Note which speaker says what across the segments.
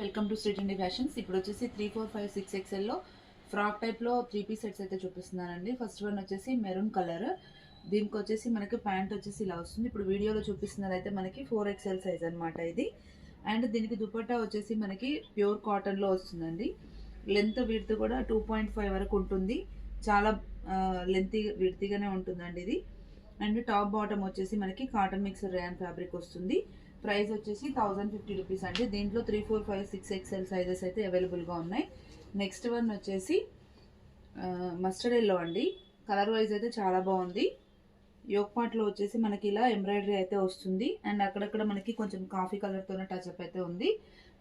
Speaker 1: Welcome to street indie fashions. ఇప్పుడు వచ్చేసి 3, 4, 5, 6 ఎక్స్ఎల్లో frock టైప్లో 3 పీస్ సెట్స్ అయితే చూపిస్తున్నానండి. ఫస్ట్ వన్ వచ్చేసి మెరూన్ కలర్. దీనికి వచ్చేసి మనకి ప్యాంట్ వచ్చేసి ఇలా వస్తుంది. ఇప్పుడు వీడియోలో చూపిస్తున్నది అయితే మనకి 4XL సైజ్ అనమాట ఇది. అండ్ దీనికి దుపట్టా వచ్చేసి మనకి ప్యూర్ కాటన్లో వస్తుందండి. లెంత్ విడ్త్ కూడా 2.5 వరకు ఉంటుంది. చాలా విడ్త్గానే ఉంటుందండి ఇది. అండ్ టాప్ బాటమ్ వచ్చేసి మనకి కాటన్ మిక్స్ రేయాన్ ఫ్యాబ్రిక్ వస్తుంది. ప్రైస్ వచ్చేసి 1050 రూపీస్ అండి. దీంట్లో 3, 4, 5, 6 ఎక్స్ఎల్ సైజెస్ అయితే అవైలబుల్గా ఉన్నాయి. నెక్స్ట్ వన్ వచ్చేసి మస్టర్డ్ ఎల్లో అండి. కలర్ వైజ్ అయితే చాలా బాగుంది. యోక్ పార్ట్లో వచ్చేసి మనకి ఇలా ఎంబ్రాయిడరీ అయితే వస్తుంది. అండ్ అక్కడక్కడ మనకి కొంచెం కాఫీ కలర్తోనే టచ్అప్ అయితే ఉంది.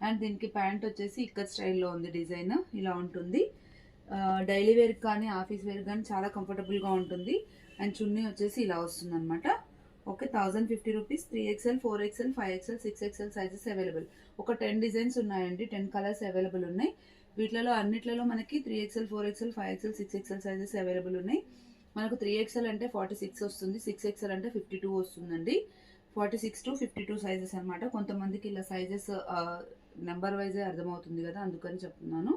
Speaker 1: అండ్ దీనికి ప్యాంట్ వచ్చేసి ఇక్కత్ స్టైల్లో ఉంది. డిజైన్ ఇలా ఉంటుంది. డైలీ వేర్ కానీ ఆఫీస్ వేర్ కానీ చాలా కంఫర్టబుల్గా ఉంటుంది. అండ్ చున్నీ వచ్చేసి ఇలా వస్తుంది అనమాట. Okay, 1050 rupees. 3XL, 4XL, 5XL, 6XL sizes available. ఒక 10 డిజైన్స్ ఉన్నాయండి. 10 కలర్స్ అవైలబుల్ ఉన్నాయి. వీటిలో అన్నిట్లలో మనకి 3XL, 4XL, 5XL, 6XL sizes available ఉన్నాయి. మనకు 3XL అంటే 46 వస్తుంది, 6XL అంటే 52 వస్తుందండి. 46 to 52 సైజెస్ అనమాట. కొంతమందికి ఇలా సైజెస్ నెంబర్ వైజే అర్థమవుతుంది కదా, అందుకని చెప్తున్నాను.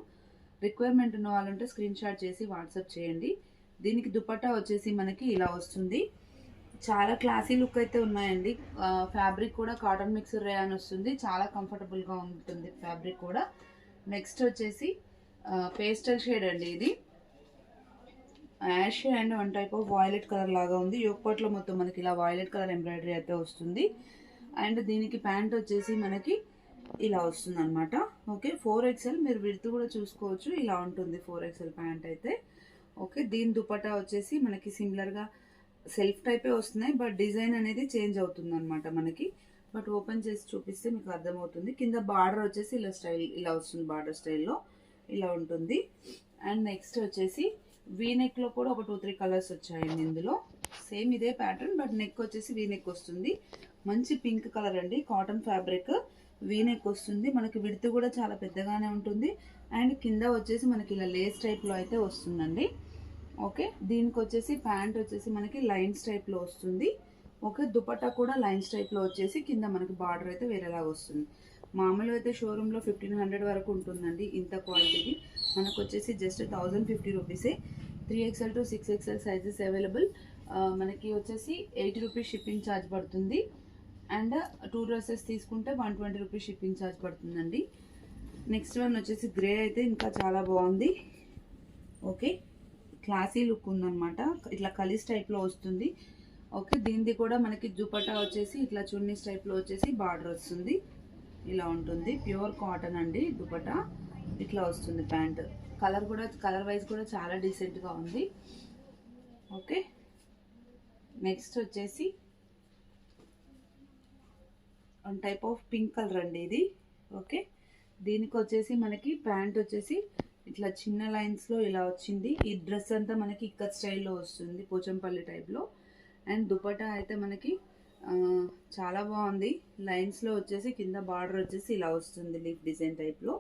Speaker 1: రిక్వైర్మెంట్ ఉన్న వాళ్ళంటే స్క్రీన్ షాట్ చేసి వాట్సాప్ చేయండి. దీనికి దుపట్టా వచ్చేసి మనకి ఇలా వస్తుంది. చాలా క్లాసీ లుక్ అయితే ఉన్నాయండి. ఫ్యాబ్రిక్ కూడా కాటన్ మిక్స్ రేయాన్ వస్తుంది. చాలా కంఫర్టబుల్గా ఉంటుంది ఫ్యాబ్రిక్ కూడా. నెక్స్ట్ వచ్చేసి పేస్టల్ షేడ్ అండి. ఇది ash and one type of violet colour లాగా ఉంది. యోక్పాట్లో మొత్తం మనకి ఇలా వాయిలెట్ కలర్ ఎంబ్రాయిడరీ అయితే వస్తుంది. అండ్ దీనికి ప్యాంట్ వచ్చేసి మనకి ఇలా వస్తుంది అనమాట. Okay, 4XL. మీరు విడ్త్ కూడా చూసుకోవచ్చు. ఇలా ఉంటుంది 4XL ప్యాంట్ అయితే. ఓకే, దీని దుపట్టా వచ్చేసి మనకి సిమిలర్గా సెల్ఫ్ టైపే వస్తున్నాయి, బట్ డిజైన్ అనేది చేంజ్ అవుతుంది అనమాట మనకి. బట్ ఓపెన్ చేసి చూపిస్తే మీకు అర్థమవుతుంది. కింద బార్డర్ వచ్చేసి ఇలా వస్తుంది. బార్డర్ స్టైల్లో ఇలా ఉంటుంది. అండ్ నెక్స్ట్ వచ్చేసి వీనెక్లో కూడా ఒక 2, 3 కలర్స్ వచ్చాయండి. ఇందులో సేమ్ ఇదే ప్యాటర్న్, బట్ నెక్ వచ్చేసి వీనెక్ వస్తుంది. మంచి పింక్ కలర్ అండి. కాటన్ ఫ్యాబ్రిక్ వీనెక్ వస్తుంది. మనకి విడ్త్ కూడా చాలా పెద్దగానే ఉంటుంది. అండ్ కింద వచ్చేసి మనకి ఇలా లేస్ టైప్లో అయితే వస్తుందండి. ఓకే, దీనికి వచ్చేసి ప్యాంట్ వచ్చేసి మనకి లైన్స్ టైప్లో వస్తుంది. ఓకే, దుపట్టా కూడా లైన్స్ టైప్లో వచ్చేసి కింద మనకి బార్డర్ అయితే వేరేలాగా వస్తుంది. మామూలుగా అయితే షోరూంలో 1500 వరకు ఉంటుందండి ఇంత క్వాలిటీది. మనకు వచ్చేసి జస్ట్ 1050 రూపీసే. 3XL to 6XL sizes available. మనకి వచ్చేసి 80 రూపీస్ షిప్పింగ్ ఛార్జ్ పడుతుంది. అండ్ 2 డ్రెస్సెస్ తీసుకుంటే 120 రూపీస్ షిప్పింగ్ ఛార్జ్ పడుతుందండి. నెక్స్ట్ వన్ వచ్చేసి గ్రే అయితే ఇంకా చాలా బాగుంది. ఓకే, క్లాసీ లుక్ ఉందన్నమాట. ఇట్లా కలీస్ టైప్లో వస్తుంది. ఓకే, దీనిది కూడా మనకి దుపట్టా వచ్చేసి ఇట్లా చున్నీస్ టైప్లో వచ్చేసి బార్డర్ వస్తుంది. ఇలా ఉంటుంది. ప్యూర్ కాటన్ అండి. దుపట్టా ఇట్లా వస్తుంది. ప్యాంట్ కలర్ వైజ్ కూడా చాలా డీసెంట్గా ఉంది. ఓకే, నెక్స్ట్ వచ్చేసి one type of pink colour అండి ఇది. ఓకే, దీనికి వచ్చేసి మనకి ప్యాంట్ వచ్చేసి ఇట్లా చిన్న లైన్స్లో ఇలా వచ్చింది. ఈ డ్రెస్ అంతా మనకి ఇక్కత్ స్టైల్లో వస్తుంది, పోచంపల్లి టైప్లో. అండ్ దుపట్టా అయితే మనకి చాలా బాగుంది. లైన్స్లో వచ్చేసి కింద బార్డర్ వచ్చేసి ఇలా వస్తుంది, లీఫ్ డిజైన్ టైప్లో.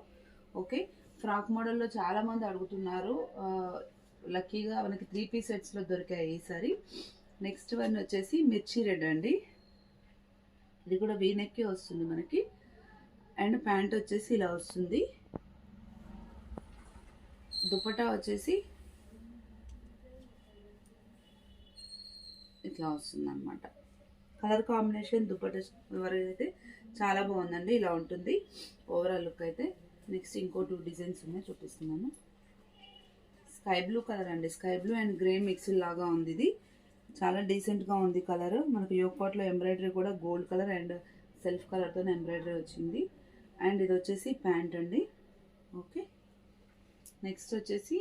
Speaker 1: ఓకే, ఫ్రాక్ మోడల్లో చాలామంది అడుగుతున్నారు. లక్కీగా మనకి 3 పీస్ సెట్స్లో దొరికాయి ఈసారి. నెక్స్ట్ వన్ వచ్చేసి మిర్చి రెడ్ అండి. ఇది కూడా వీనెక్కి వస్తుంది మనకి. అండ్ ప్యాంట్ వచ్చేసి ఇలా వస్తుంది. దుపట్టా వచ్చేసి ఇట్లా వస్తుంది అనమాట. కలర్ కాంబినేషన్ దుపట్టా అయితే చాలా బాగుందండి. ఇలా ఉంటుంది ఓవరాల్ లుక్ అయితే. నెక్స్ట్ ఇంకో 2 డిజైన్స్ ఉన్నాయి, చూపిస్తున్నాను. స్కై బ్లూ కలర్ అండి. Sky blue and grey mix లాగా ఉంది. ఇది చాలా డీసెంట్గా ఉంది కలర్. మనకు యోక్ పార్ట్లో ఎంబ్రాయిడరీ కూడా గోల్డ్ కలర్ అండ్ సెల్ఫ్ కలర్తో ఎంబ్రాయిడరీ వచ్చింది. అండ్ ఇది వచ్చేసి ప్యాంట్ అండి. ఓకే, నెక్స్ట్ వచ్చేసి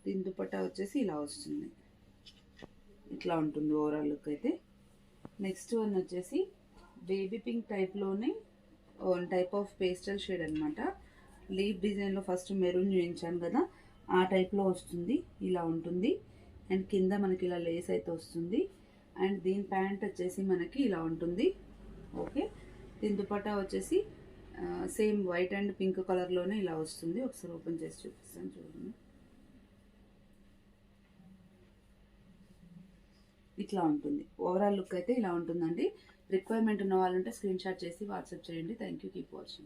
Speaker 1: దీని దుపట్టా వచ్చేసి ఇలా వస్తుంది. ఇట్లా ఉంటుంది ఓవరాల్ లుక్ అయితే. నెక్స్ట్ వన్ వచ్చేసి బేబీ పింక్ టైప్లోనే one type of pastel shade అనమాట. లీఫ్ డిజైన్లో ఫస్ట్ మెరూన్ చూపించాను కదా, ఆ టైప్లో వస్తుంది. ఇలా ఉంటుంది. అండ్ కింద మనకి ఇలా లేస్ అయితే వస్తుంది. అండ్ దీని ప్యాంట్ వచ్చేసి మనకి ఇలా ఉంటుంది. ఓకే, దీని దుపట్టా వచ్చేసి సేమ్ వైట్ అండ్ పింక్ కలర్లోనే ఇలా వస్తుంది. ఒకసారి ఓపెన్ చేసి చూపిస్తాను, చూడండి. ఇట్లా ఉంటుంది ఓవరాల్ లుక్ అయితే. ఇలా ఉంటుందండి. రిక్వైర్మెంట్ ఉన్న వాళ్ళంటే స్క్రీన్ షాట్ చేసి వాట్సాప్ చేయండి. Thank you. Keep watching.